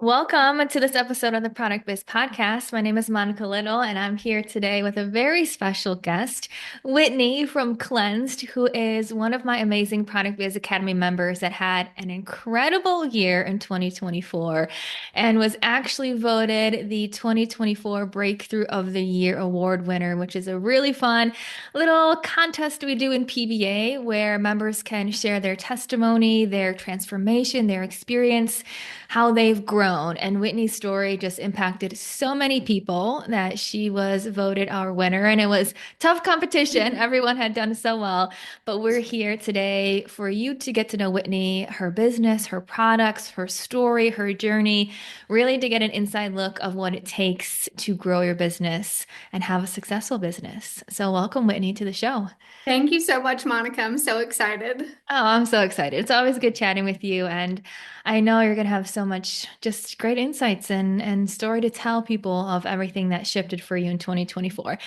Welcome to this episode of the Product Biz Podcast. My name is Monica Little, and I'm here today with a very special guest, Whitney from Cleansed, who is one of my amazing Product Biz Academy members that had an incredible year in 2024 and was actually voted the 2024 Breakthrough of the Year Award winner, which is a really fun little contest we do in PBA where members can share their testimony, their transformation, their experience, how they've grown. And Whitney's story just impacted so many people that she was voted our winner. And it was tough competition. Everyone had done so well. But we're here today for you to get to know Whitney, her business, her products, her story, her journey, really to get an inside look of what it takes to grow your business and have a successful business. So welcome, Whitney, to the show. Thank you so much, Monica. I'm so excited. Oh, I'm so excited. It's always good chatting with you. And I know you're going to have so much just great insights and story to tell people of everything that shifted for you in 2024.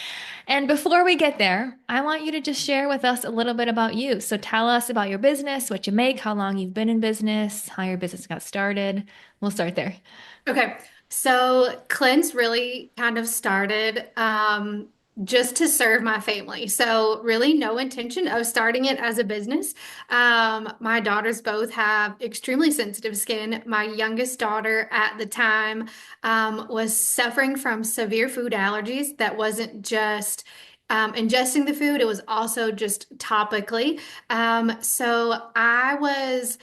And before we get there, I want you to just share with us a little bit about you. So tell us about your business, what you make, how long you've been in business, how your business got started. We'll start there. Okay, so Clint's really kind of started just to serve my family. So really no intention of starting it as a business. My daughters both have extremely sensitive skin. My youngest daughter at the time was suffering from severe food allergies that wasn't just ingesting the food, it was also just topically. So I was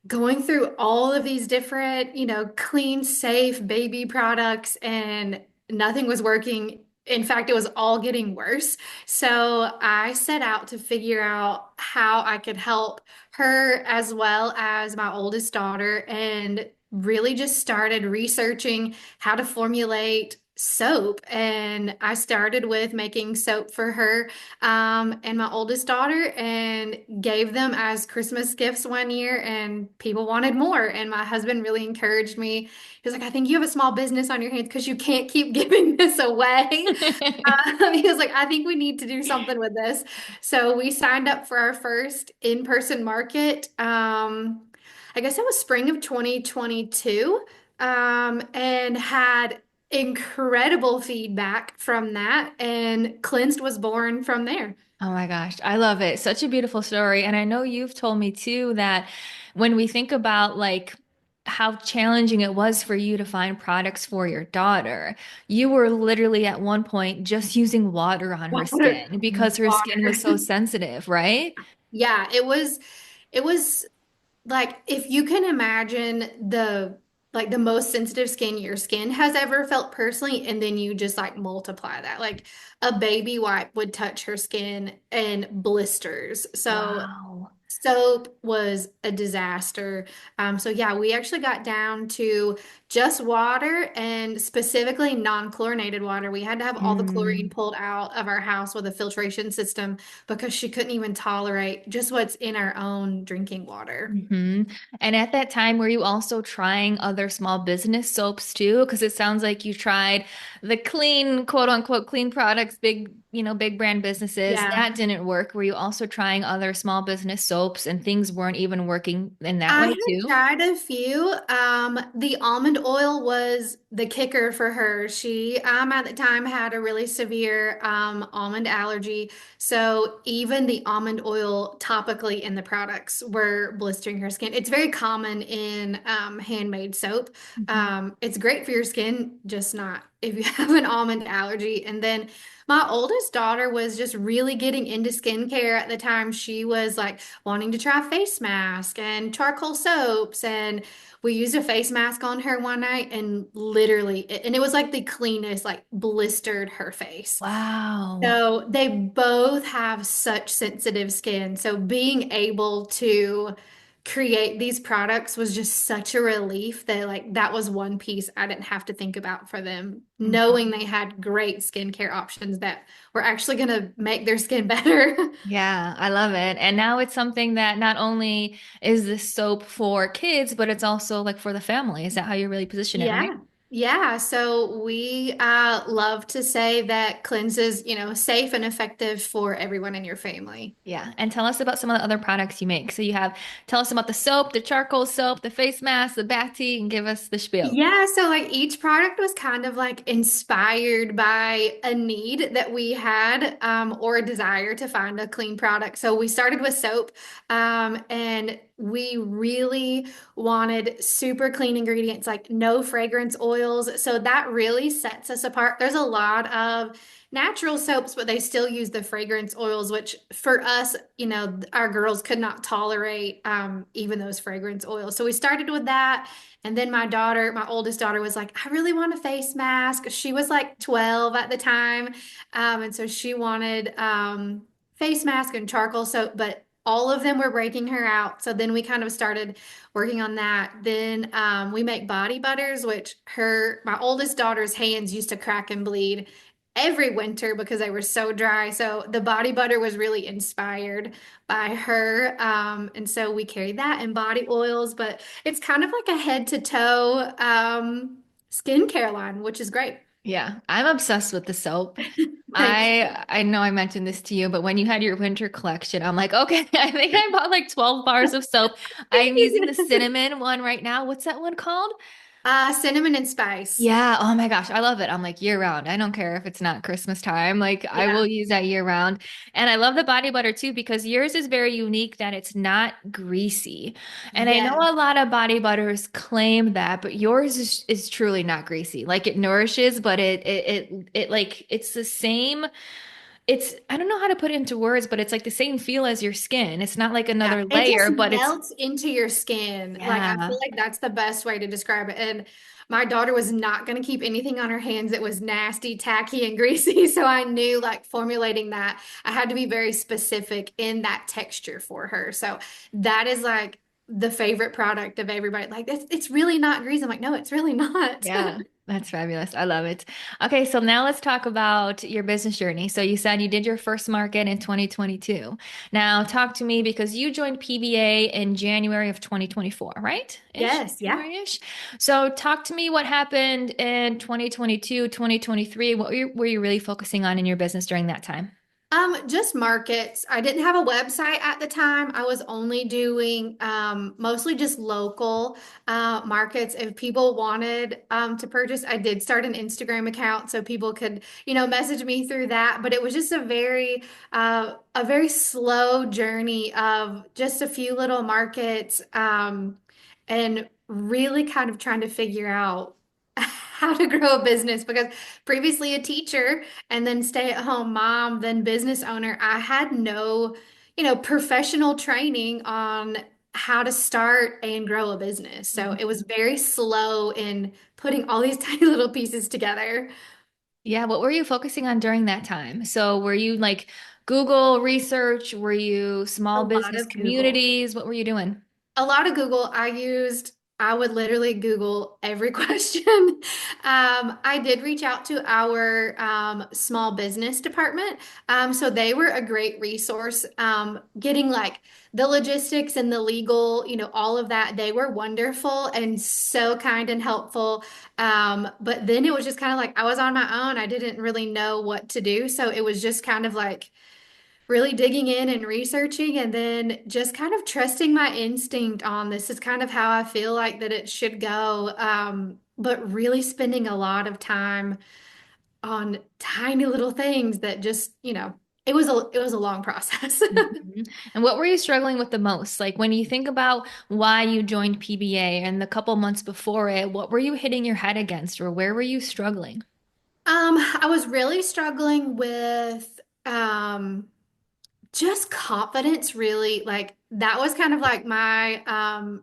going through all of these different, clean, safe baby products, and nothing was working. In fact, it was all getting worse. So I set out to figure out how I could help her as well as my oldest daughter, and really just started researching how to formulate soap. And I started with making soap for her and my oldest daughter, and gave them as Christmas gifts one year, and people wanted more. And my husband really encouraged me. He was like, I think you have a small business on your hands because you can't keep giving this away. He was like, I think we need to do something with this. So we signed up for our first in-person market. I guess it was spring of 2022, and had incredible feedback from that. And Cleansed was born from there. Oh my gosh, I love it. Such a beautiful story. And I know you've told me too that when we think about like how challenging it was for you to find products for your daughter, you were literally at one point just using water on her Water. skin because her skin Water. was so sensitive, right? Yeah, it was like, if you can imagine the most sensitive skin your skin has ever felt personally, and then you just like multiply that. Like a baby wipe would touch her skin and blisters. So Wow. soap was a disaster. So yeah, we actually got down to just water, and specifically non-chlorinated water. We had to have all the chlorine Mm. pulled out of our house with a filtration system because she couldn't even tolerate just what's in our own drinking water. Hmm. And at that time, were you also trying other small business soaps too? Because it sounds like you tried the clean, quote unquote, clean products, big, big brand businesses. Yeah. That didn't work. Were you also trying other small business soaps and things weren't even working in that I way had too? tried a few. The almond oil was the kicker for her. She, at the time had a really severe, almond allergy. So even the almond oil topically in the products were blistering her skin. It's very common in, handmade soap. Mhm. It's great for your skin, just not if you have an almond allergy. And then my oldest daughter was just really getting into skincare at the time. She was like wanting to try face mask and charcoal soaps, and we used a face mask on her one night, and literally, and it was like the cleanest, like blistered her face. Wow. So they both have such sensitive skin. So being able to create these products was just such a relief that, like, that was one piece I didn't have to think about for them, knowing Mhm. they had great skincare options that were actually going to make their skin better. Yeah, I love it. And now it's something that not only is this soap for kids, but it's also like for the family. Is that how you're really positioning it, Yeah. right? Yeah, so we love to say that cleanse is, safe and effective for everyone in your family. Yeah. And tell us about some of the other products you make. So you have, tell us about the soap, the charcoal soap, the face mask, the bath tea, and give us the spiel. Yeah, so like each product was kind of like inspired by a need that we had or a desire to find a clean product. So we started with soap and we really wanted super clean ingredients, like no fragrance oils. So that really sets us apart. There's a lot of natural soaps, but they still use the fragrance oils, which for us, our girls could not tolerate even those fragrance oils. So we started with that. And then my oldest daughter was like, I really want a face mask. She was like 12 at the time. And so she wanted face mask and charcoal soap, but all of them were breaking her out. So then we kind of started working on that. Then we make body butters, which my oldest daughter's hands used to crack and bleed every winter because they were so dry. So the body butter was really inspired by her. And so we carried that and body oils, but it's kind of like a head to toe skincare line, which is great. Yeah, I'm obsessed with the soap. Thank you. I know I mentioned this to you, but when you had your winter collection, I'm like, okay, I think I bought like 12 bars of soap. I'm using the cinnamon one right now. What's that one called? Cinnamon and spice. Yeah, oh my gosh, I love it. I'm like year round. I don't care if it's not Christmas time. Like I Yeah. will use that year round. And I love the body butter too because yours is very unique that it's not greasy. And I know Yes. a lot of body butters claim that, but yours is truly not greasy. Like it nourishes, but it like it's the same. It's I don't know how to put it into words, but it's like the same feel as your skin. It's not like Yeah, another it just layer, but it's melts into your skin. Like I feel yeah. like that's the best way to describe it. And my daughter was not going to keep anything on her hands that was nasty, tacky, and greasy. So I knew like formulating that, I had to be very specific in that texture for her. So that is like the favorite product of everybody. Like it's really not greasy. I'm like, no, it's really not. Yeah, that's fabulous. I love it. Okay, so now let's talk about your business journey. So you said you did your first market in 2022. Now talk to me because you joined PBA in January of 2024, right? Ish, Yes, yeah. January-ish. So talk to me what happened in 2022, 2023. What were you really focusing on in your business during that time? Just markets. I didn't have a website at the time. I was only doing mostly just local markets. If people wanted to purchase, I did start an Instagram account so people could, message me through that. But it was just a very slow journey of just a few little markets and really kind of trying to figure out how to grow a business because previously a teacher and then stay-at-home mom, then business owner. I had no, professional training on how to start and grow a business. So it was very slow in putting all these tiny little pieces together. Yeah, what were you focusing on during that time? So were you like Google research? Were you A small lot business of Google. communities? What were you doing? A lot of Google. I would literally Google every question. I did reach out to our small business department. So they were a great resource. Getting like the logistics and the legal, all of that, they were wonderful and so kind and helpful. But then it was just kind of like I was on my own. I didn't really know what to do. So it was just kind of like, really digging in and researching and then just kind of trusting my instinct on this is kind of how I feel like that it should go. But really spending a lot of time on tiny little things that just, it was a long process. Mhm. And what were you struggling with the most? Like when you think about why you joined PBA and the couple months before it, what were you hitting your head against or where were you struggling? I was really struggling with just confidence, really. Like that was kind of like my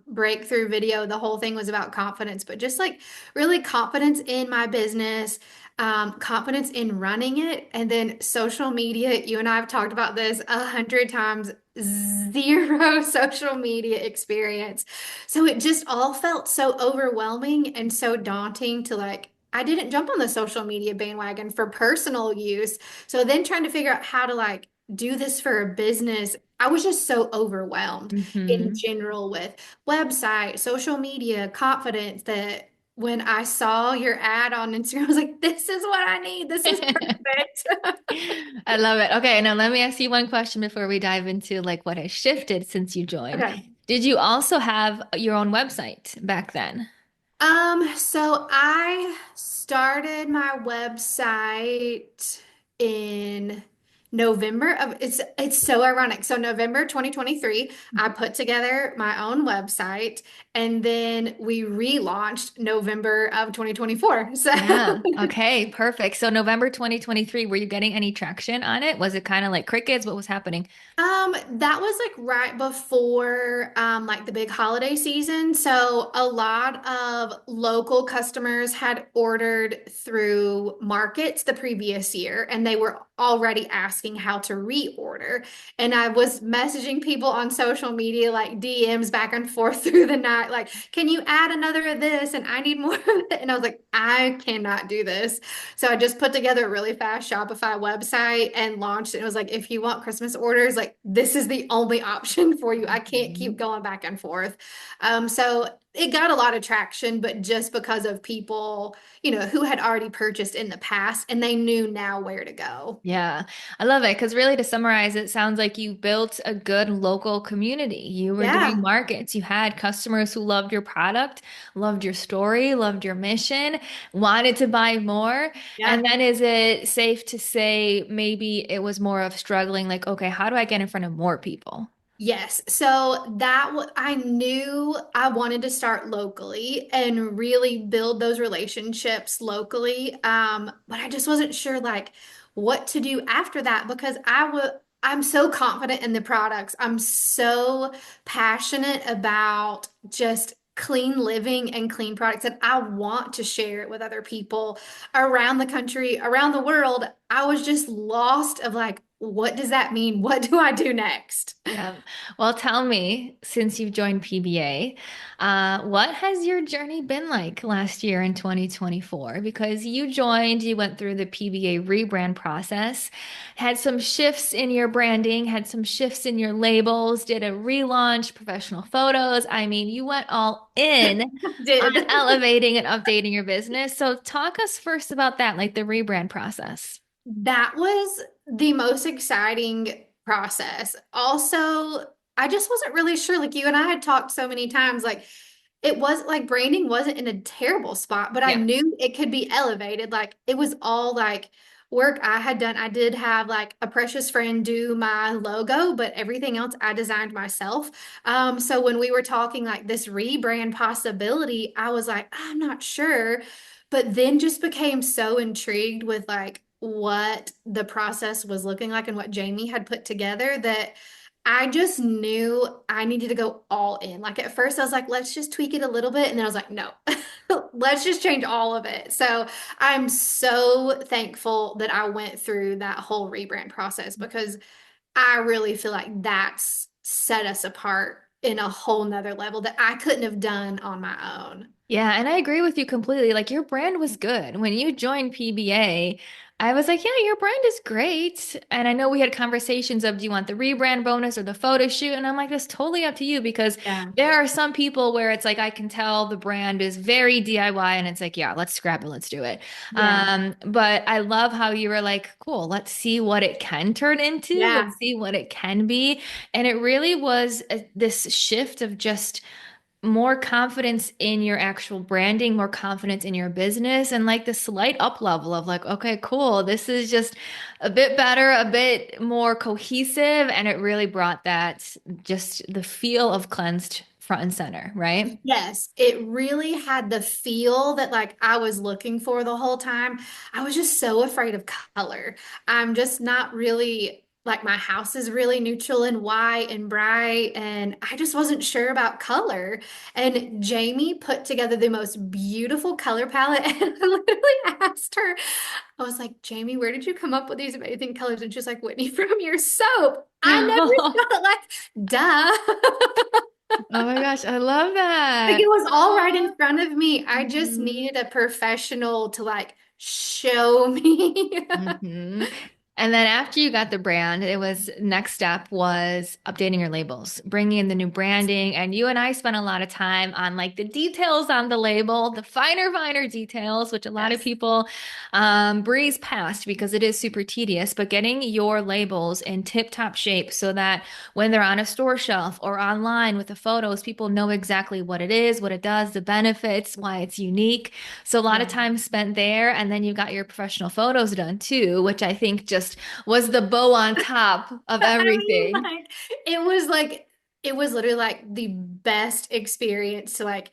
breakthrough video. The whole thing was about confidence, but just like really confidence in my business, confidence in running it, and then social media. You and I have talked about this 100 times. Zero social media experience. So it just all felt so overwhelming and so daunting to like, I didn't jump on the social media bandwagon for personal use. So then trying to figure out how to like do this for a business, I was just so overwhelmed in Hmm. general with website, social media, confidence that when I saw your ad on Instagram, I was like, this is what I need. This is perfect. I love it. Okay, now let me ask you one question before we dive into like what has shifted since you joined. Okay. Did you also have your own website back then? So I started my website in November of it's so ironic. So November 2023, I put together my own website and then we relaunched November of 2024. So Yeah. Okay, perfect. So November 2023, were you getting any traction on it? Was it kind of like crickets? What was happening? That was like right before like the big holiday season. So a lot of local customers had ordered through markets the previous year and they were already asking how to reorder. And I was messaging people on social media like DMs back and forth through the night, like, can you add another of this? And I need more of it. And I was like, I cannot do this. So I just put together a really fast Shopify website and launched it. It was like, if you want Christmas orders, like this is the only option for you. I can't keep Mhm. going back and forth. So it got a lot of traction, but just because of people, who had already purchased in the past and they knew now where to go. Yeah, I love it because really, to summarize, it sounds like you built a good local community. You were doing Yeah. markets. You had customers who loved your product, loved your story, loved your mission, wanted to buy more. And Yeah. then is it safe to say maybe it was more of struggling, like, okay, how do I get in front of more people? Yes. So I knew I wanted to start locally and really build those relationships locally. But I just wasn't sure like what to do after that because I'm so confident in the products. I'm so passionate about just clean living and clean products and I want to share it with other people around the country, around the world. I was just lost of like, what does that mean? What do I do next? Yeah. Well, tell me, since you've joined PBA, what has your journey been like last year in 2024? Because you joined, you went through the PBA rebrand process, had some shifts in your branding, had some shifts in your labels, did a relaunch, professional photos. I mean, you went all in on Did. elevating and updating your business. So talk us first about that, like the rebrand process. That was the most exciting process. Also, I just wasn't really sure. Like you and I had talked so many times, like it was like branding wasn't in a terrible spot, but I Yeah. knew it could be elevated. Like it was all like work I had done. I did have like a precious friend do my logo, but everything else I designed myself. So when we were talking like this rebrand possibility, I was like, I'm not sure, but then just became so intrigued with like what the process was looking like and what Jamie had put together that I just knew I needed to go all in. Like at first, I was like, let's just tweak it a little bit. And then I was like, no, let's just change all of it. So I'm so thankful that I went through that whole rebrand process because I really feel like that's set us apart in a whole nother level that I couldn't have done on my own. Yeah, and I agree with you completely. Like your brand was good. When you joined PBA, I was like, yeah, your brand is great. And I know we had conversations of, do you want the rebrand bonus or the photo shoot? And I'm like, that's totally up to you because Yeah. there are some people where it's like I can tell the brand is very DIY and it's like, yeah, let's scrap it, let's do it. Yeah. But I love how you were like, cool, let's see what it can turn into, Yeah. let's see what it can be. And it really was this shift of just more confidence in your actual branding, more confidence in your business, and like the slight up level of like, okay, cool, this is just a bit better, a bit more cohesive. And it really brought that just the feel of cleansed front and center, right? Yes, it really had the feel that like I was looking for the whole time. I was just so afraid of color. I'm just not really like my house is really neutral and white and bright and I just wasn't sure about color. And Jamie put together the most beautiful color palette and I literally asked her, I was like, Jamie, where did you come up with these amazing colors? And she's like, Whitney, from your soap. I Oh never thought like, duh. my gosh, I love Like that. it was all right Oh. in front of me. I just Mhm. needed a professional to like show me. Mhm. And then after you got the brand, it was next step was updating your labels, bringing in the new branding. And you and I spent a lot of time on like the details on the label, the finer details, which a lot of Yes. people breeze past because it is super tedious. But getting your labels in tip-top shape so that when they're on a store shelf or online with the photos, people know exactly what it is, what it does, the benefits, why it's unique. So a lot of Yeah. time spent there, and then you got your professional photos done too, which I think just was the bow on top of I mean, everything. it was literally like the best experience to like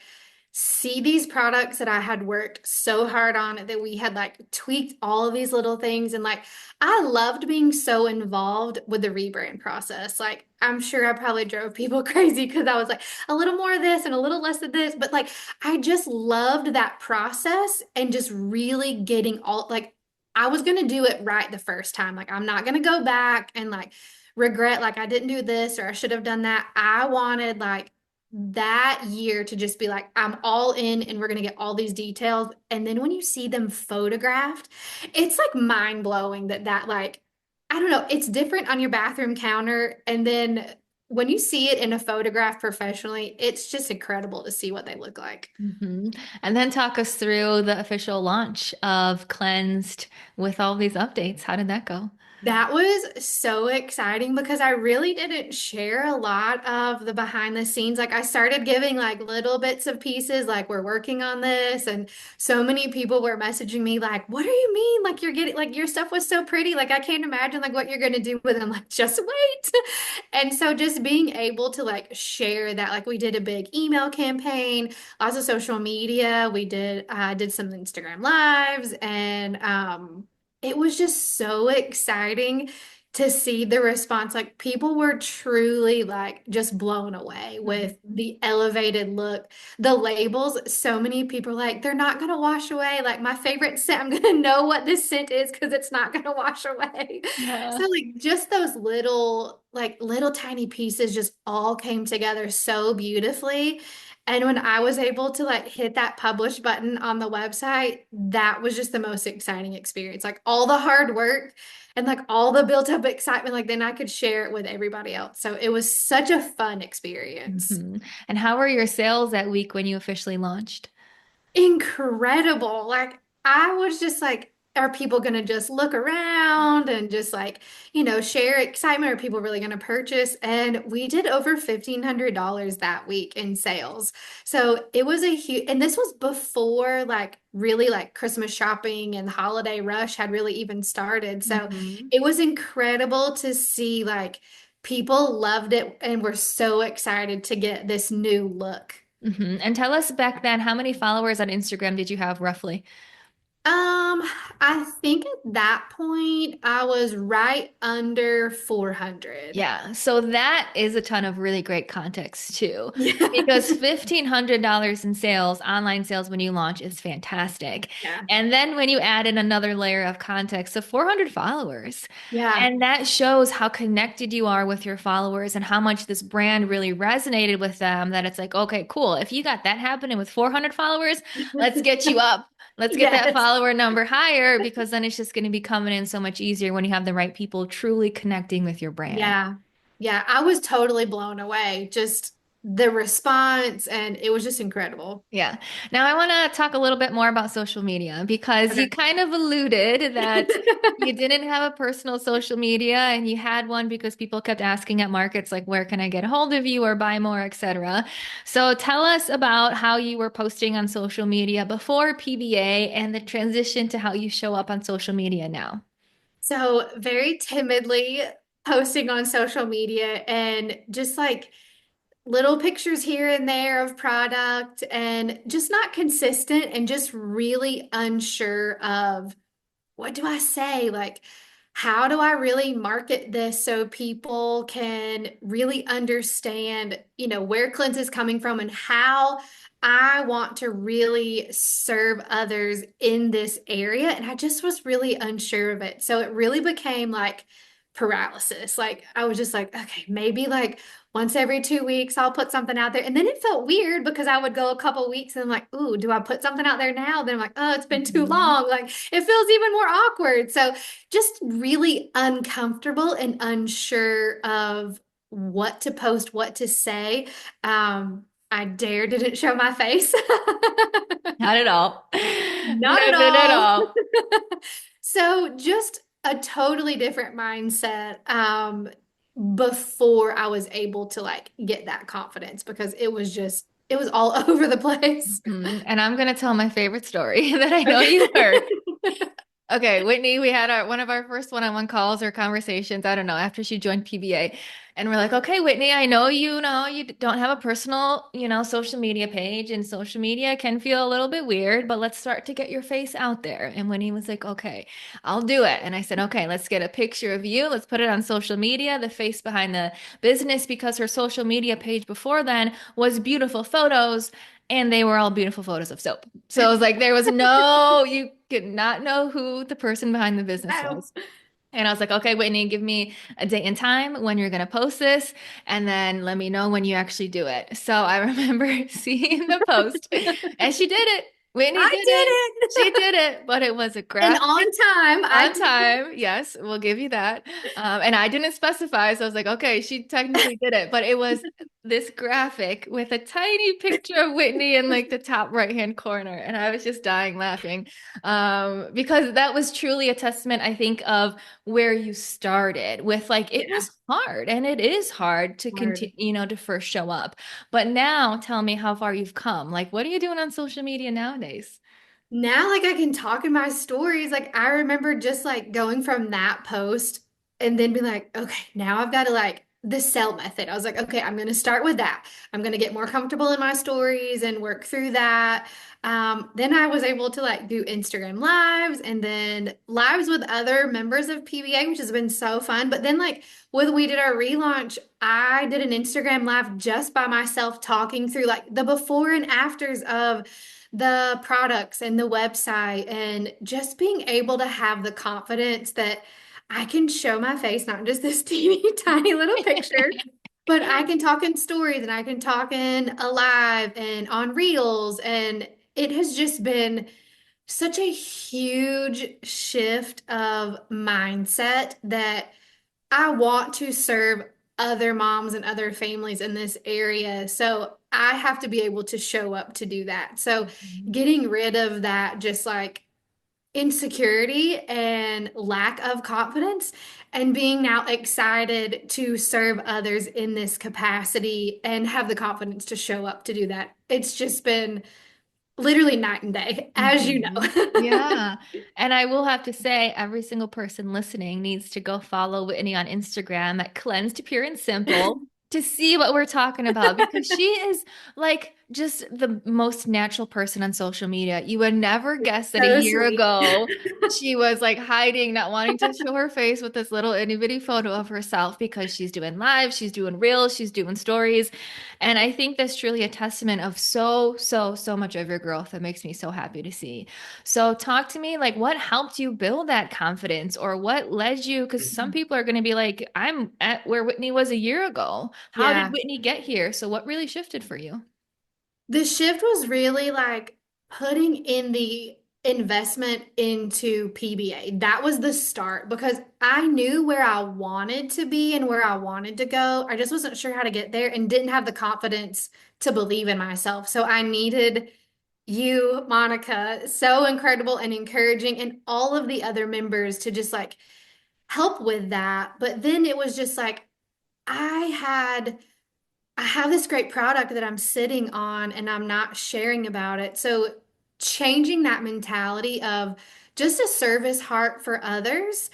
see these products that I had worked so hard on that we had like tweaked all of these little things. And like, I loved being so involved with the rebrand process. Like, I'm sure I probably drove people crazy because I was like a little more of this and a little less of this. But like, I just loved that process and just really getting all like, I was going to do it right the first time. Like, I'm not going to go back and like regret, like, I didn't do this or I should have done that. I wanted like, that year to just be like, I'm all in and we're going to get all these details. And then when you see them photographed, it's like mind blowing that like, I don't know, it's different on your bathroom counter. And then when you see it in a photograph professionally, it's just incredible to see what they look like. Mhm. And then talk us through the official launch of Cleansed with all these updates. How did that go? That was so exciting because I really didn't share a lot of the behind the scenes. Like I started giving like little bits of pieces, like we're working on this, and so many people were messaging me like, "What do you mean? Like you're getting like your stuff was so pretty. Like I can't imagine like what you're gonna do with them. Like just wait." And so just being able to like share that, like we did a big email campaign, lots of social media. We did some Instagram lives and it was just so exciting to see the response. Like people were truly like just blown away with Mhm. the elevated look, the labels. So many people are like, they're not gonna wash away. Like my favorite scent, I'm gonna know what this scent is because it's not gonna wash away. Yeah. So like just those little like little tiny pieces just all came together so beautifully. And when I was able to like hit that publish button on the website, that was just the most exciting experience. Like all the hard work and like all the built up excitement, like then I could share it with everybody else. So it was such a fun experience. Mhm. And how were your sales that week when you officially launched? Incredible. Like I was just like, are people going to just look around and just like, share excitement? Are people really going to purchase? And we did over $1,500 that week in sales. So it was a huge, and this was before like really like Christmas shopping and the holiday rush had really even started. So Mhm. it was incredible to see like people loved it and were so excited to get this new look. Mhm. And tell us back then, how many followers on Instagram did you have roughly? I think at that point I was right under 400. Yeah, so that is a ton of really great context too. Yeah. Because $1,500 in sales, online sales when you launch is fantastic. Yeah. And then when you add in another layer of context, so 400 followers. Yeah. And that shows how connected you are with your followers and how much this brand really resonated with them that it's like, okay, cool. If you got that happening with 400 followers, let's get you up. Let's get that Yes. follower number higher because then it's just going to be coming in so much easier when you have the right people truly connecting with your brand. Yeah. Yeah. I was totally blown away. Just the response, and it was just incredible. Yeah. Now I want to talk a little bit more about social media because you Okay. kind of alluded that you didn't have a personal social media and you had one because people kept asking at markets like, where can I get a hold of you or buy more, etc. So tell us about how you were posting on social media before PBA and the transition to how you show up on social media now. So, very timidly posting on social media and just like little pictures here and there of product and just not consistent and just really unsure of what do I say? Like, how do I really market this so people can really understand, where Clint is coming from and how I want to really serve others in this area? And I just was really unsure of it. So it really became like paralysis. Like I was just like, okay, maybe like once every 2 weeks I'll put something out there. And then it felt weird because I would go a couple weeks and I'm like, ooh, do I put something out there now? Then I'm like, oh, it's been too Mhm. long. Like it feels even more awkward. So just really uncomfortable and unsure of what to post, what to say. I didn't show my face. Not at all. Not No, at not at all. all. So just a totally different mindset before I was able to like get that confidence because it was all over the place. Mhm. And I'm gonna tell my favorite story that I know you heard. Okay, Whitney, we had our one of our first one-on-one calls or conversations, I don't know, after she joined PBA. And we're like, okay, Whitney, I know you don't have a personal, social media page, and social media can feel a little bit weird, but let's start to get your face out there. And Whitney was like, okay, I'll do it. And I said, okay, let's get a picture of you. Let's put it on social media, the face behind the business, because her social media page before then was beautiful photos and they were all beautiful photos of soap. So it was like there was you could not know who the person behind the business No. was. And I was like, okay, Whitney, give me a date and time when you're going to post this, and then let me know when you actually do it. So I remember seeing the post, and she did it. Whitney I did did it. She it. did it, but it was a And graphic on time, I on did time. Yes, we'll give you that. And I didn't specify, so I was like, okay, she technically did it, but it was this graphic with a tiny picture of Whitney in like the top right-hand corner, and I was just dying laughing, because that was truly a testament, I think, of where you started with like it yeah. was hard, and it is hard to Hard. continue, to first show up. But now, tell me how far you've come. Like, what are you doing on social media nowadays? Now, like I can talk in my stories. Like I remember just like going from that post and then being like, okay, now I've got to like the sell method. I was like, okay, I'm going to start with that. I'm going to get more comfortable in my stories and work through that. Then I was able to like do Instagram lives and then lives with other members of PBA, which has been so fun. But then like when we did our relaunch, I did an Instagram live just by myself talking through like the before and afters of the products and the website and just being able to have the confidence that I can show my face, not just this teeny tiny little picture, but I can talk in stories and I can talk in alive and on reels. And it has just been such a huge shift of mindset that I want to serve other moms and other families in this area. So I have to be able to show up to do that. So getting rid of that just like insecurity and lack of confidence and being now excited to serve others in this capacity and have the confidence to show up to do that. It's just been literally night and day, as you Mhm. know. Yeah. And I will have to say, every single person listening needs to go follow Whitney on Instagram at Cleansed Pure and Simple to see what we're talking about, because she is like just the most natural person on social media. You would never guess that a So year sweet. ago she was like hiding, not wanting to show her face with this little itty bitty photo of herself, because she's doing live, she's doing reels, she's doing stories. And I think that's truly a testament of so, so, so much of your growth that makes me so happy to see. So, talk to me, like, what helped you build that confidence, or what led you? Because some people are going to be like, I'm at where Whitney was a year ago. How did Yeah. Whitney get here? So, what really shifted for you? The shift was really like putting in the investment into PBA. That was the start because I knew where I wanted to be and where I wanted to go. I just wasn't sure how to get there and didn't have the confidence to believe in myself. So I needed you, Monica, so incredible and encouraging, and all of the other members to just like help with that. But then it was just like I had. I have this great product that I'm sitting on and I'm not sharing about it. So, changing that mentality of just a service heart for others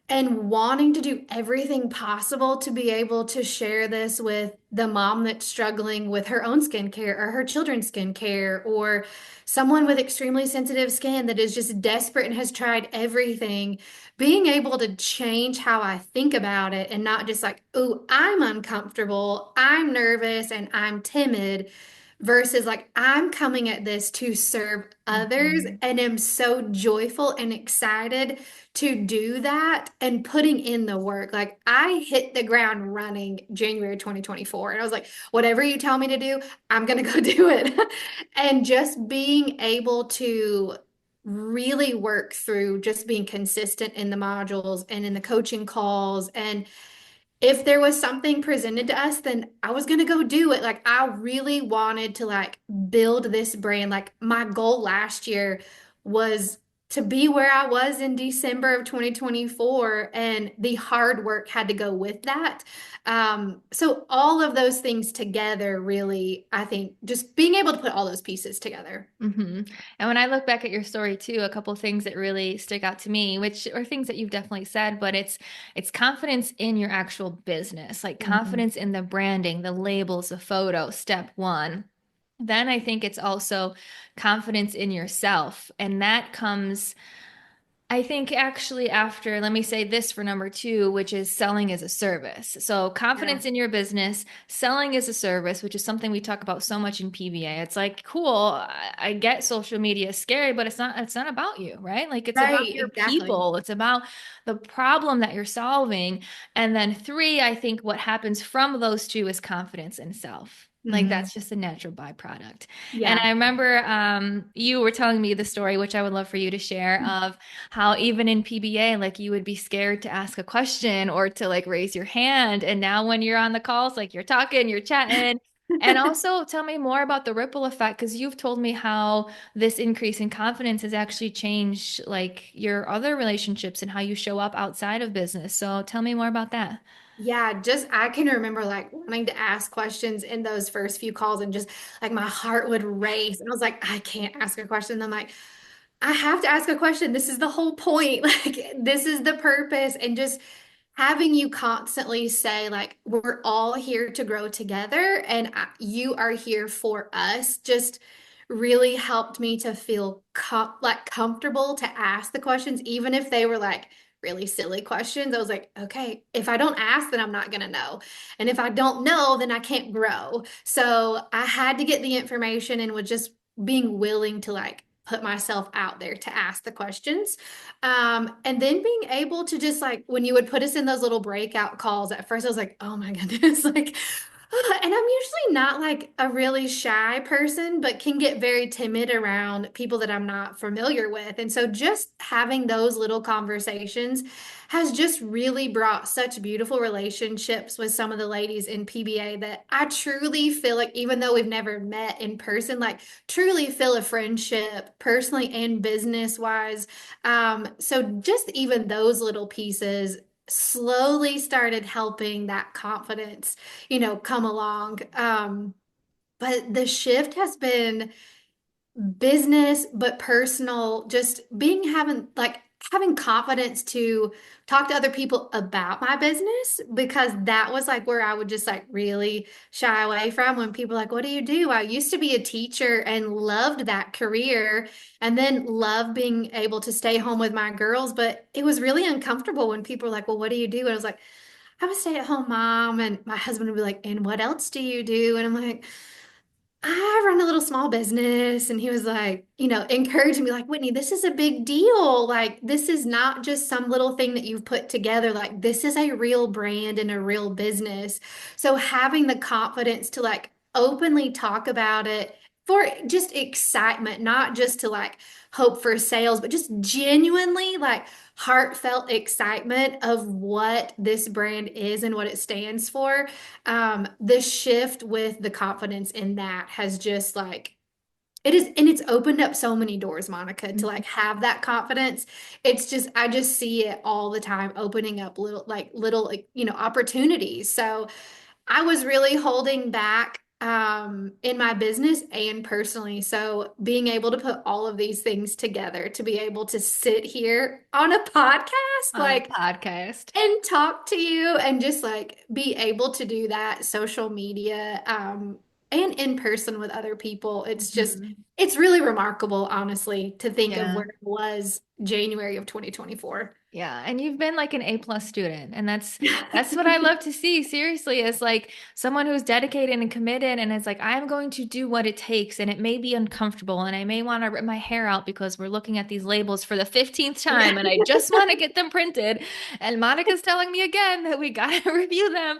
and wanting to do everything possible to be able to share this with the mom that's struggling with her own skincare or her children's skincare, or someone with extremely sensitive skin that is just desperate and has tried everything. Being able to change how I think about it and not just like, oh, I'm uncomfortable, I'm nervous, and I'm timid, versus like I'm coming at this to serve others Mhm. and am so joyful and excited to do that and putting in the work. Like I hit the ground running January 2024 and I was like, whatever you tell me to do, I'm gonna go do it. And just being able to really work through just being consistent in the modules and in the coaching calls, and if there was something presented to us, then I was gonna go do it. Like I really wanted to like build this brand. Like my goal last year was to be where I was in December of 2024, and the hard work had to go with that. So all of those things together, really, I think just being able to put all those pieces together. hmm And when I look back at your story too, a couple of things that really stick out to me, which are things that you've definitely said, but it's confidence in your actual business, like Mhm. confidence in the branding, the labels, the photo, step one. Then I think it's also confidence in yourself, and that comes I think actually after, let me say this for number two, which is selling as a service. So Yeah. confidence in your business, selling as a service, which is something we talk about so much in PBA. It's like, cool, I get social media is scary, but it's not about you, right? Like it's about Right, your exactly. people. It's about the problem that you're solving. And then three, I think what happens from those two is confidence in self. Like Mhm. that's just a natural byproduct. And Yeah. I remember you were telling me the story, which I would love for you to share, of how even in PBA, like you would be scared to ask a question or to like raise your hand. And now when you're on the calls, like you're talking, you're chatting. And also tell me more about the ripple effect, because you've told me how this increase in confidence has actually changed like your other relationships and how you show up outside of business. So tell me more about that. Yeah, just I can remember like wanting to ask questions in those first few calls and just like my heart would race. And I was like, I can't ask a question. And I'm like, I have to ask a question. This is the whole point. Like, this is the purpose. And just having you constantly say, like, we're all here to grow together and you are here for us, just really helped me to feel like comfortable to ask the questions, even if they were like really silly questions. I was like, okay, if I don't ask, then I'm not going to know. And if I don't know, then I can't grow. So I had to get the information and was just being willing to like put myself out there to ask the questions. And then being able to just like when you would put us in those little breakout calls, at first I was like, oh my goodness, like, and I'm usually not like a really shy person, but can get very timid around people that I'm not familiar with. And so just having those little conversations has just really brought such beautiful relationships with some of the ladies in PBA that I truly feel like, even though we've never met in person, like truly feel a friendship personally and business wise. So just even those little pieces slowly started helping that confidence, come along. But the shift has been business, but personal, just being having confidence to talk to other people about my business because that was like where I would just like really shy away from when people are like, what do you do? I used to be a teacher and loved that career and then loved being able to stay home with my girls, but it was really uncomfortable when people were like, well, what do you do? And I was like, I'm a stay-at-home mom, and my husband would be like, and what else do you do? And I'm like, I run a little small business. And he was like, encouraging me, like, Whitney, this is a big deal. Like, this is not just some little thing that you've put together. Like, this is a real brand and a real business. So having the confidence to like openly talk about it for just excitement, not just to like hope for sales, but just genuinely like heartfelt excitement of what this brand is and what it stands for. The shift with the confidence in that has just like it is, and it's opened up so many doors, Monica, to like have that confidence. It's just I just see it all the time opening up little like, opportunities. So I was really holding back in my business and personally. So being able to put all of these things together to be able to sit here on a podcast, On a like podcast. and talk to you and just like be able to do that social media and in person with other people. Mhm. It's really remarkable, honestly, to think of Yeah. where it was January of 2024. Yeah, and you've been like an A+ student, and that's what I love to see. Seriously, is like someone who's dedicated and committed, and it's like I'm going to do what it takes, and it may be uncomfortable, and I may want to rip my hair out because we're looking at these labels for the 15th Yeah. time, and I just want to get them printed. And Monica's telling me again that we gotta review them.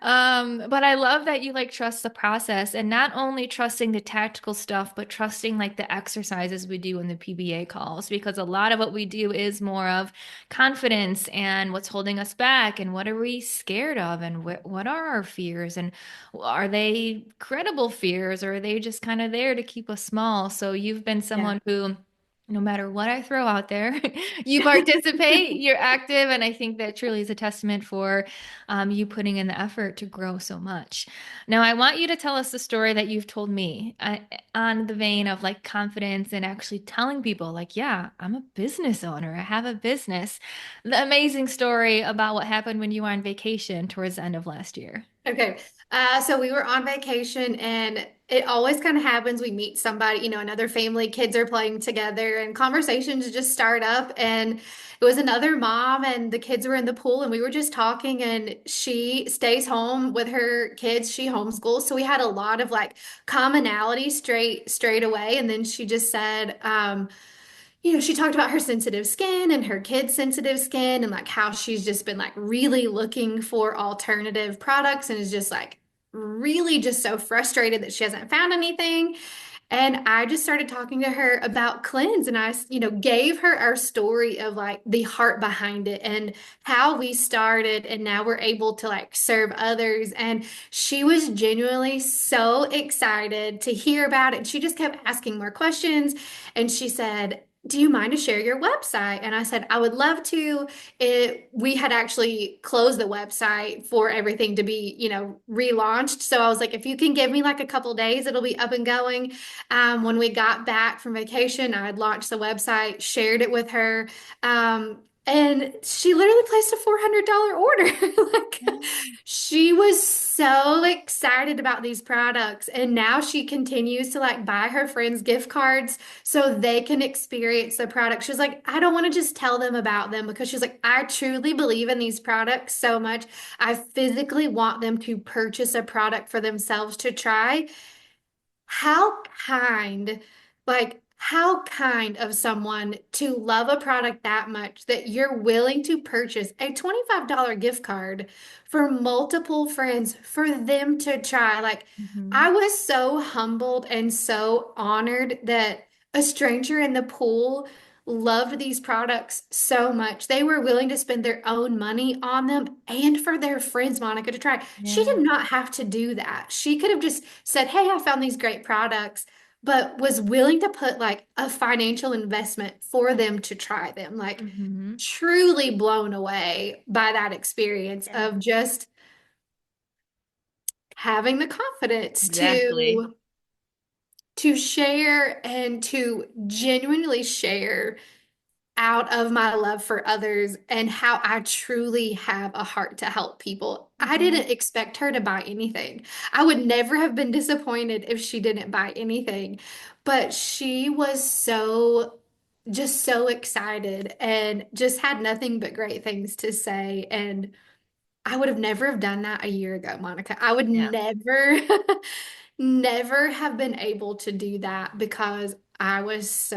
But I love that you like trust the process, and not only trusting the tactical stuff, but trusting like the exercises we do in the PBA calls, because a lot of what we do is more of confidence and what's holding us back and what are we scared of and what are our fears and are they credible fears or are they just kind of there to keep us small? So you've been Yeah. someone who no matter what I throw out there, you participate, you're active, and I think that truly is a testament for you putting in the effort to grow so much. Now, I want you to tell us the story that you've told me on the vein of like confidence and actually telling people, like, yeah, I'm a business owner, I have a business. The amazing story about what happened when you were on vacation towards the end of last year. Okay. So we were on vacation and it always kind of happens. We meet somebody, another family, kids are playing together and conversations just start up. And it was another mom and the kids were in the pool and we were just talking and she stays home with her kids. She homeschools. So we had a lot of like commonality straight away. And then she just said, she talked about her sensitive skin and her kids' sensitive skin and like how she's just been like really looking for alternative products and is just like really just so frustrated that she hasn't found anything. And I just started talking to her about cleanse and I gave her our story of like the heart behind it and how we started and now we're able to like serve others. And she was genuinely so excited to hear about it. And she just kept asking more questions. And she said, do you mind to share your website? And I said, I would love to. We had actually closed the website for everything to be relaunched. So I was like, if you can give me like a couple days, it'll be up and going. When we got back from vacation, I had launched the website, shared it with her. And she literally placed a $400 order. Like she was so excited about these products. And now she continues to like buy her friends gift cards so they can experience the product. She's like, I don't want to just tell them about them because she's like, I truly believe in these products so much. I physically want them to purchase a product for themselves to try. How kind, how kind of someone to love a product that much that you're willing to purchase a $25 gift card for multiple friends for them to try. Like, Mhm. I was so humbled and so honored that a stranger in the pool loved these products so much. They were willing to spend their own money on them and for their friends, Monica, to try. She did Yeah. not have to do that. She could have just said, hey, I found these great products, but was willing to put like a financial investment for them to try them. Like, Hmm. truly blown away by that experience Yeah. of just having the confidence Exactly. to share and to genuinely share out of my love for others and how I truly have a heart to help people. I Mhm. didn't expect her to buy anything. I would never have been disappointed if she didn't buy anything, but she was just so excited and just had nothing but great things to say. And I would have never have done that a year ago, Monica. I would Yeah. never, never have been able to do that because I was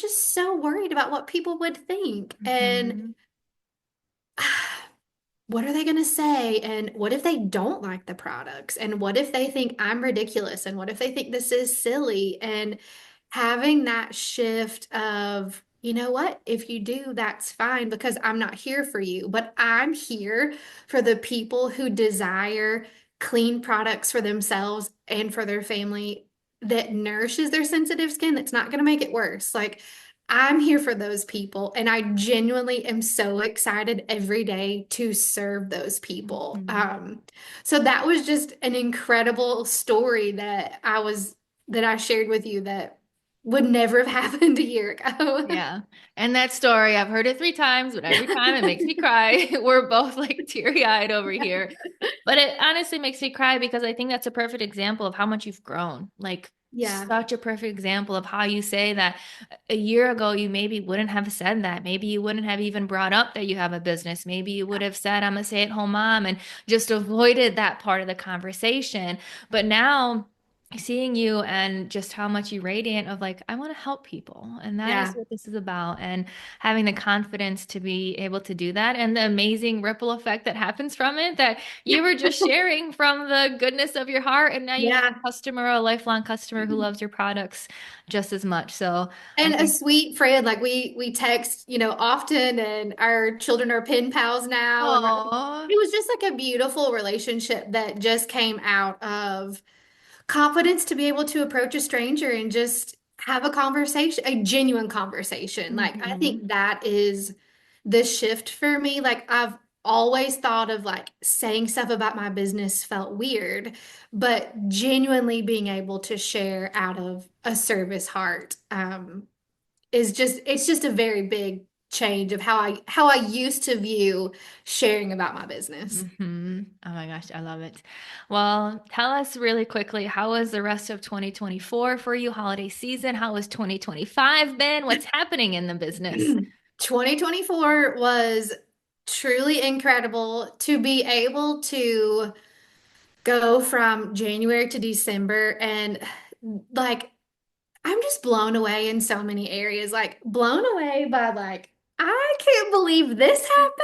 just so worried about what people would think. And Hmm. what are they going to say? And what if they don't like the products? And what if they think I'm ridiculous? And what if they think this is silly? And having that shift of, you know what? If you do, that's fine because I'm not here for you, but I'm here for the people who desire clean products for themselves and for their family that nourishes their sensitive skin, that's not going to make it worse. Like, I'm here for those people, and I genuinely am so excited every day to serve those people. Hmm. So that was just an incredible story that I shared with you that would never have happened a year ago. Yeah. And that story, I've heard it 3 times, but every time it makes me cry. We're both like teary-eyed over here. But it honestly makes me cry because I think that's a perfect example of how much you've grown. Like Yeah. such a perfect example of how you say that a year ago you maybe wouldn't have said that. Maybe you wouldn't have even brought up that you have a business. Maybe you would have said, I'm a stay-at-home mom and just avoided that part of the conversation. But now, seeing you and just how much you radiant of like, I want to help people. And that is Yeah. what this is about. And having the confidence to be able to do that and the amazing ripple effect that happens from it that you were just sharing from the goodness of your heart. And now you have Yeah. a customer, a lifelong customer who loves your products just as much. So I And a think, sweet friend, like we text, often, and our children are pen pals now. And oh, it was just like a beautiful relationship that just came out of confidence to be able to approach a stranger and just have a conversation, a genuine conversation. Like I hmm think that is the shift for me. Like I've always thought of like saying stuff about my business felt weird, but genuinely being able to share out of a service heart is just it's just a very big change of how I used to view sharing about my business. Oh my gosh, I love it. Well, tell us really quickly, how was the rest of 2024 for you, holiday season? How was 2025 been? What's happening in the business? 2024 was truly incredible to be able to go from January to December and like I'm just blown away in so many areas. Like blown away by like I can't believe this happened.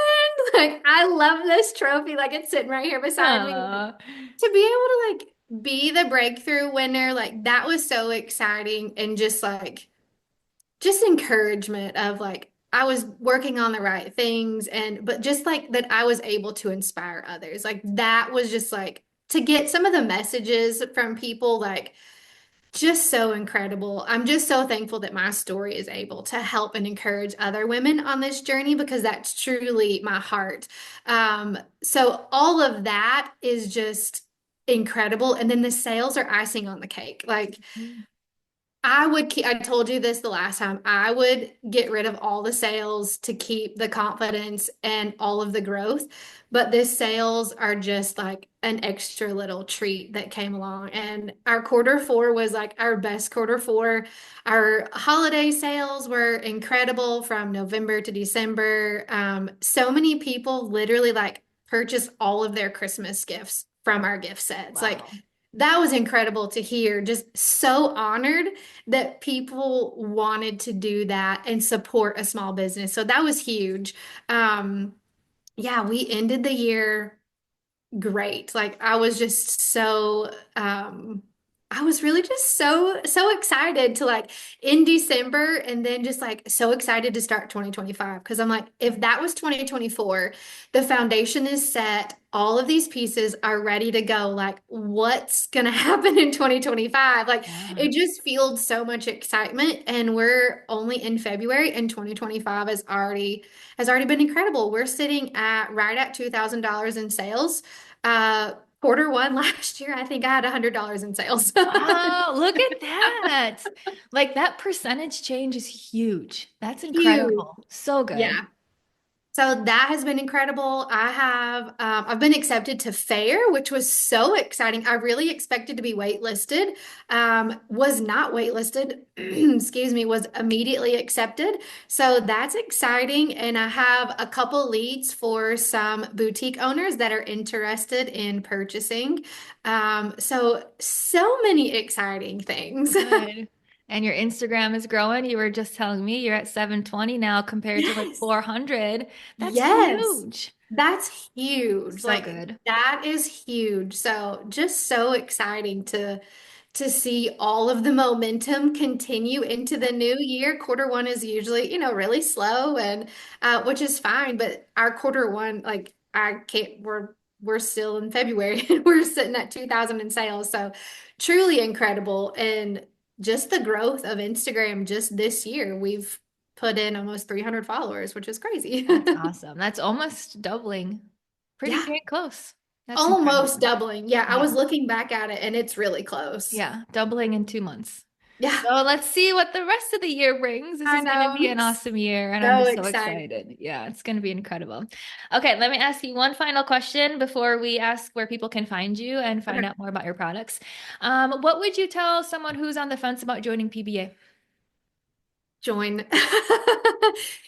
Like I love this trophy. Like it's sitting right here beside me. Uh, To be able to like be the breakthrough winner, like that was so exciting and just encouragement of like I was working on the right things and but just like that I was able to inspire others. Like that was just like to get some of the messages from people like just so incredible. I'm just so thankful that my story is able to help and encourage other women on this journey because that's truly my heart. So all of that is just incredible. And then the sales are icing on the cake. Like I told you this the last time. I would get rid of all the sales to keep the confidence and all of the growth. But this sales are just like an extra little treat that came along. And our quarter four was like our best quarter four. Our holiday sales were incredible from November to December. So many people literally like purchased all of their Christmas gifts from our gift sets. Like wow. that was incredible to hear. Just so honored that people wanted to do that and support a small business. So that was huge. Um, yeah, we ended the year great. Like I was just so I was really just so excited to like in December and then just like so excited to start 2025 because I'm like if that was 2024, the foundation is set, all of these pieces are ready to go. Like what's going to happen in 2025? Like Yeah. it just fueled so much excitement and we're only in February and 2025 has already been incredible. We're sitting at right at $2,000 in sales. Quarter one last year, I think I had $100 in sales. Wow, look at that. Like that percentage change is huge. That's Huge. incredible. So good. Yeah. So that has been incredible. I've been accepted to FAIR, which was so exciting. I really expected to be waitlisted, was not waitlisted, excuse me, was immediately accepted. So that's exciting. And I have a couple leads for some boutique owners that are interested in purchasing. So many exciting things. Good. And your Instagram is growing. You were just telling me you're at 720 now compared to like Yes. 400. That's Yes, huge. that's huge. So Like good. that is huge. So just so exciting to see all of the momentum continue into the new year. Quarter one is usually, really slow and which is fine, but our quarter one, like I can't we're still in February and we're sitting at 2000 in sales. So truly incredible. And just the growth of Instagram just this year, we've put in almost 300 followers, which is crazy. That's awesome. That's almost doubling. Pretty Yeah, dang close. That's almost incredible. doubling. Yeah, I was Yeah. looking back at it and it's really close. Yeah. Doubling in 2 months. Yeah, So let's see what the rest of the year brings. This I is going to be know. an awesome year, and I'm So just so excited. excited. Yeah, it's going to be incredible. Okay, let me ask you one final question before we ask where people can find you and find Okay. out more about your products. What would you tell someone who's on the fence about joining PBA? Join.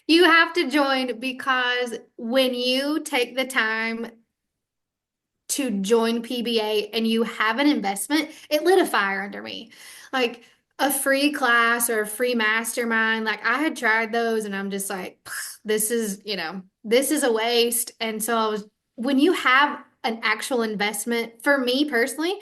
You have to join because when you take the time to join PBA and you have an investment, it lit a fire under me. Like a free class or a free mastermind, like I had tried those and I'm just like, this is, this is a waste. And so when you have an actual investment, for me personally,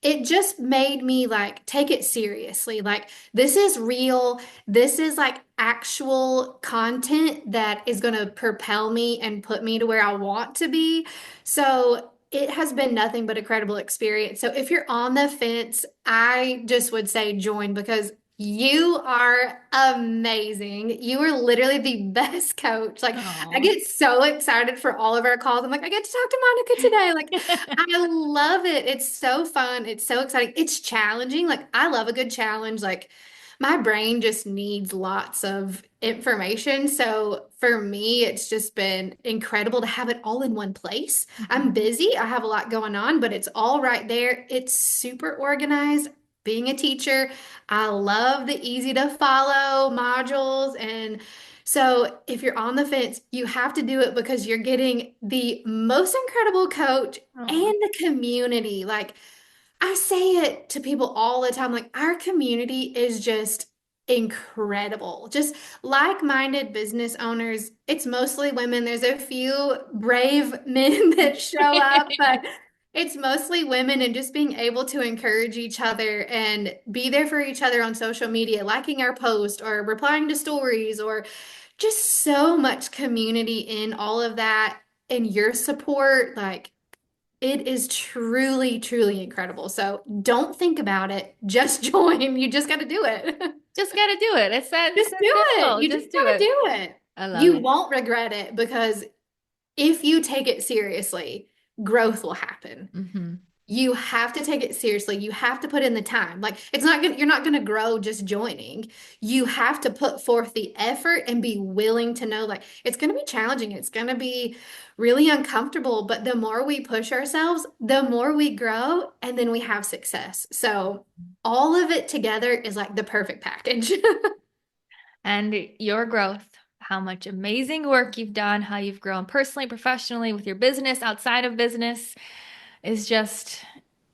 it just made me like take it seriously. Like, this is real. This is like actual content that is going to propel me and put me to where I want to be. So, it has been nothing but a credible experience. So, if you're on the fence, I just would say join because you are amazing. You are literally the best coach. Like, I Oh. get so excited for all of our calls. I'm like, I get to talk to Monica today. Like, I love it. It's so fun. It's so exciting. It's challenging. Like, I love a good challenge. Like, my brain just needs lots of information. So for me, it's just been incredible to have it all in one place. I'm Mhm. busy. I have a lot going on, but it's all right there. It's super organized. Being a teacher, I love the easy to follow modules. And so if you're on the fence, you have to do it because you're getting the most incredible coach and Oh. the community. Like, I say it to people all the time. Like, our community is just incredible. Just like-minded business owners. It's mostly women. There's a few brave men that show up, but it's mostly women, and just being able to encourage each other and be there for each other on social media, liking our post or replying to stories, or just so much community in all of that, and your support. Like, it is truly, truly incredible. So don't think about it. Just join. You just got to do it. Just got to do it. It's Just that do it. simple. You just Just got do to it. do it. I love You it. won't regret it because if you take it seriously, growth will happen. Hmm. You have to take it seriously. You have to put in the time. Like, you're not gonna grow just joining. You have to put forth the effort and be willing to know like it's gonna be challenging. It's gonna be really uncomfortable, but the more we push ourselves, the more we grow and then we have success. So all of it together is like the perfect package. And your growth, how much amazing work you've done, how you've grown personally, professionally, with your business, outside of business, is just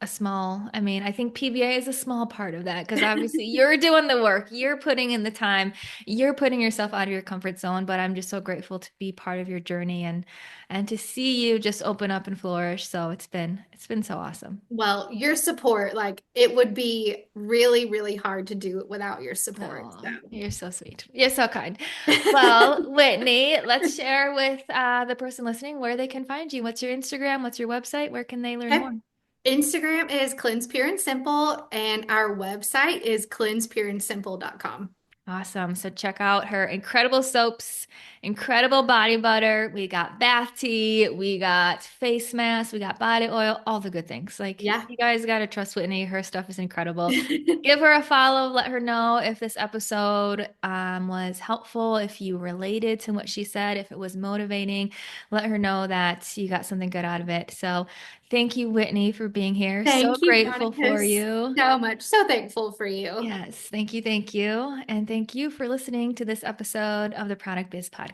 a small, I mean, I think PBA is a small part of that because obviously you're doing the work, you're putting in the time, you're putting yourself out of your comfort zone. But I'm just so grateful to be part of your journey and to see you just open up and flourish. So it's been so awesome. Well, your support, like it would be really, really hard to do it without your support. Oh, So. you're so sweet. You're so kind. Well, Whitney, let's share with the person listening where they can find you. What's your Instagram? What's your website? Where can they learn Okay. more? Instagram is Cleanse Pure and Simple, and our website is cleansepureandsimple.com. Awesome. So check out her incredible soaps, incredible body butter. We got bath tea, we got face masks, we got body oil, all the good things. Like Yeah. you guys got to trust Whitney. Her stuff is incredible. Give her a follow. Let her know if this episode was helpful, if you related to what she said, if it was motivating. Let her know that you got something good out of it. So thank you, Whitney, for being here. So Thank you, grateful Monica, for you. so much. So thankful for you. Yes, thank you, thank you. And thank you for listening to this episode of the Product Biz Podcast.